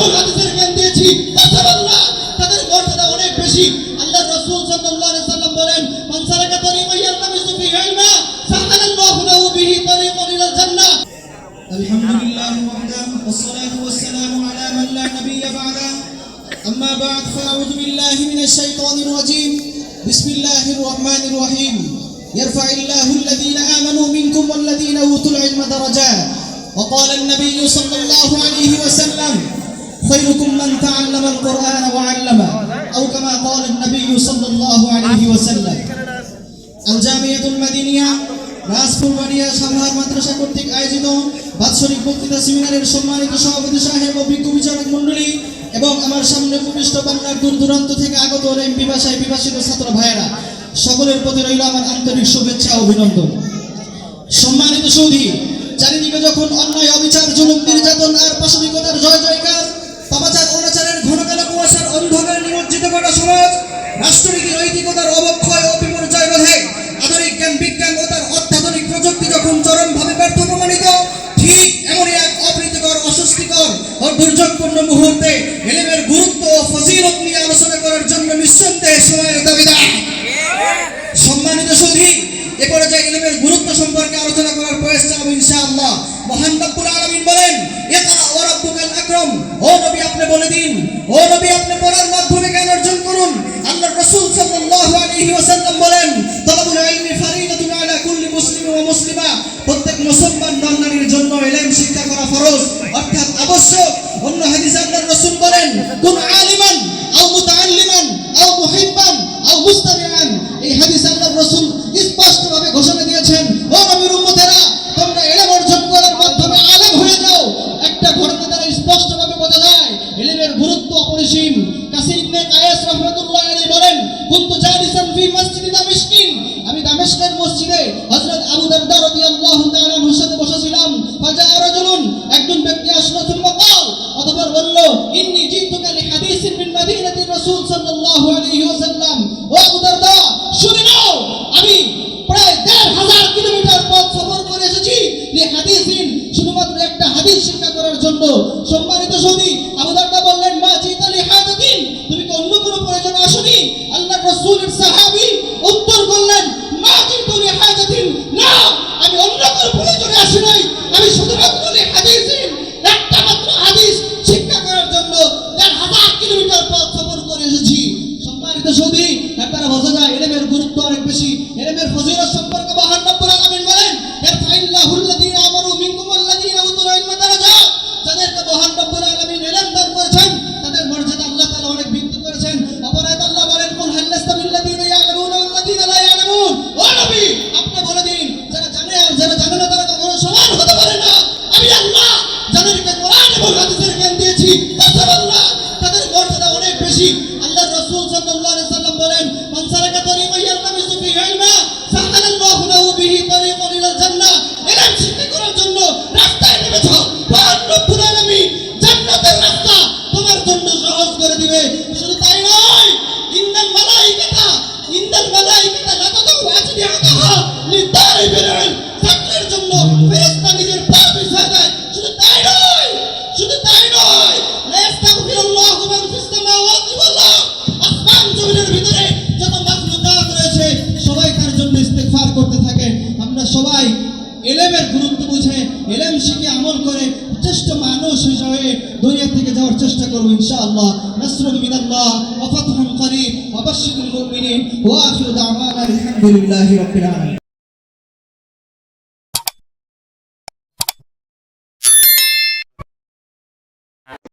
এবং হাদিসের জ্ঞান দিয়েছি, মাশাআল্লাহ তাদের মর্যাদা অনেক বেশি। আল্লাহর রাসূল সাল্লাল্লাহু আলাইহি সাল্লাম বলেন, মান সালাকা তারিকান ইয়ালতামিসু ফিহি ইলমা সাহালাল্লাহু লাহু বিহি তারিকান ইলাল জান্নাহ। আলহামদুলিল্লাহি ওয়াহদাহু ওয়াসসালাতু ওয়াসসালামু আলা মান লা নাবিয়্যা বা'দাহু। আম্মা বা'দ, ফাআউযু বিল্লাহি মিনাশ শাইতানির রাজীম। বিসমিল্লাহির রহমানির রহিম। ইয়ারফা'িল্লাহু আল্লাযীনা আমানু মিনকুম ওয়াল্লাযীনা উতুল ইলমা দারাজাত। وقال النبي صلى الله عليه وسلم خيركم من تعلم القرآن وعلمه أو كما قال النبي صلى الله عليه وسلم। الجامعة المدينية রাজপুরবাড়িয়া সাভার মাদ্রাসা কর্তৃক আয়োজিত বাৎসরিক বক্তৃতা সেমিনারের সম্মানিত সভাপতি সাহেব ও বিজ্ঞ বিচারক মণ্ডলী এবং আমার সামনে উপবিষ্ট বাংলার দূর দূরান্ত থেকে আগত এমপি ভাষায় বিভাষিত ছাত্র ভাইয়েরা, সকলের প্রতি রইল আমার আন্তরিক শুভেচ্ছা ও অভিনন্দন। সম্মানিত সুধী, চারিদিকে যখন অন্যায়, অবিচার, জুলুম, নির্যাতন আর পাশবিকতার জয় জয়কার, পাপাচার অনাচারের ঘন কালো কুয়াশার অন্ধকারে নিমজ্জিত করা সমাজ, রাষ্ট্রনীতির নৈতিকতার অবক্ষয় ও বিপর্যয় রোধে আধুনিক জ্ঞান বিজ্ঞান ও তার অত্যাধুনিক প্রযুক্তি যখন চরমভাবে ব্যর্থ প্রমাণিত, ঠিক এমনই এক অপ্রীতিকর, অস্বস্তিকর ও দুর্যোগপূর্ণ মুহূর্তে ইলমের গুরুত্ব ও ফজিলত নিয়ে আলোচনা করার জন্য নিঃসন্দেহে সময়ের দাবিদার। সম্মানিত সুধী, এ পর্যায়ে ইলমের গুরুত্ব সম্পর্কে আলোচনা করার প্রয়াস চালাবো ইনশাআল্লাহ। মহান রব্বুল আলামিন বলেন, ইকরা ওয়া রাব্বুকাল আকরাম। ও নবী, আপনি বলে দিন, ও নবী, আপনি পড়ার মাধ্যমে জ্ঞান অর্জন করুন। আল্লাহর রাসূল সাল্লাল্লাহু আলাইহি ওয়াসাল্লাম বলেন, তালাবুল ইলমি ফারিদাতুন আলা কুল্লি মুসলিম ওয়া মুসলিমা। প্রত্যেক মুসলমান নর-নারীর জন্য ইলম শিক্ষা করা ফরজ, অর্থাৎ আবশ্যক। অন্য হাদিসে আল্লাহর রাসূল বলেন, কুন আলিমান আও মুতাআল্লিমান আও মুহিব্বান আও মুস্তামিআন। এই হাদিসে আল্লাহর রাসূল স্পষ্টভাবে ঘোষণা দিয়েছেন, ও নবীর উম্মতেরা, তোমরা ইলম অর্জন করার মাধ্যমে আলেম হয়ে যাও। একটা ঘটনা দ্বারা স্পষ্টভাবে বোঝা যায় ইলমের গুরুত্ব অপরিসীম। কাসির ইবনে কায়েস রাহমাতুল্লাহি আলাইহি বলেন, কুনতু জালিসান ফি মসজিদ দামেশকিন। আমি দামেশকের মসজিদে হযরত আবু দারদা রাদিয়াল্লাহু তাআলা আনহুর সাথে বসেছিলাম। ফাজা রাজুলুন, একজন ব্যক্তি আসলো, সুম্মা ক্বাল, অতঃপর বলল, ইন্নী জিতুকা লিহাদিসিন মিন মাদিনাতি রাসূল সাল্লাল্লাহু আলাইহি ওয়াসাল্লাম। ও আবু দারদা, শুনে নাও, আমি প্রায় ১৫০০ কিলোমিটার পথ সফর করে এসেছি লিহাদিসিন, শুধুমাত্র একটা হাদিস শিক্ষা করার জন্য। সম্মানিত সুধী, আবু দারদা বললেন, মা জিতা লিহাদাতিন, তুমি কি অন্য কোনো প্রয়োজনে আসোনি? আল্লাহর রাসূলের সাহাবী উত্তর করলেন, মা জিতু লিহাদাতিন, না, আমি অন্য কোনো প্রয়োজনে আসি নাই, আমি শুধুমাত্র লিহাদিসিন, একটা মাত্র হাদিস শিক্ষা করার জন্য ১৫০০ কিলোমিটার পথ সফর করে এসেছি। সম্মানিত সুধী, আপনারা বোঝা যায় ইলমের গুরুত্ব অনেক বেশি। ইলমের ফজিলত সম্পর্কে মহান রব্বুল আলামিন বলেন, ইয়ারফা'িল্লাহু আল্লাযীনা আমানু মিনকুম ওয়াল্লাযীনা উতুল ইলমা দারাজাত। যাদেরকে মহান রব্বুল আলামিন ইলম দান করেছেন, তাদের মর্যাদা আল্লাহ তাআলা অনেক বৃদ্ধি করেছেন। অপর আয়াতে আল্লাহ বলেন, কুল হাল ইয়াস্তাবিল্লাযীনা ইয়া'লামুনা ওয়াল্লাযীনা লা ইয়া'লামুন। ও নবী, আপনি বলে দিন, যারা জানে আর যারা জানে না তারা কখনো সমান হতে পারে না। আমি আল্লাহ যাদেরকে কোরআন এবং হাদিসের জ্ঞান দিয়েছি, মাশাআল্লাহ তাদের মর্যাদা অনেক বেশি। আল্লাহর রাসূল সাল্লাল্লাহু আলাইহি সাল্লাম বলেন, মান সালাকা তারিকান ইয়ালতামিসু ফিহি ইলমা সাহালাল্লাহু লাহু বিহি তারিকান ইলাল জান্নাহ। ইলম শিক্ষা করার জন্য রাস্তায় নেমেছ, মহান রব্বুল আলামিন জান্নাতের রাস্তা তোমার জন্য সহজ করে দিবে। শুধু তাই নয়, ইন্নাল মালাইকাতা লাতাদউ আজনিহাতাহা লিতারিবিল ইলম। ছাত্রের জন্য ফেরেশতা নিজের পা বিছিয়ে দেয়। শুধু তাই নয়, লায়াস্তাগফিরুল্লাহু মান ফিস সামাওয়াতি ওয়াল আরদ। আসমান জমিনের ভিতরে যত মাখলুকাত রয়েছে সবাই তার জন্য ইস্তিগফার করতে থাকে। আমরা সবাই ইলমের গুরুত্ব বুঝে ইলম শিখে আমল করে শ্রেষ্ঠ মানুষ হিসেবে দুনিয়া থেকে যাওয়ার চেষ্টা করব ইনশাআল্লাহ। নাসরুন মিনাল্লাহ ওয়া ফাতহুন করিব ওয়া বাশশিরিল মুমিনিন ওয়া আখিরু দাওয়ানা আলহামদুলিল্লাহি রাব্বিল আলামিন।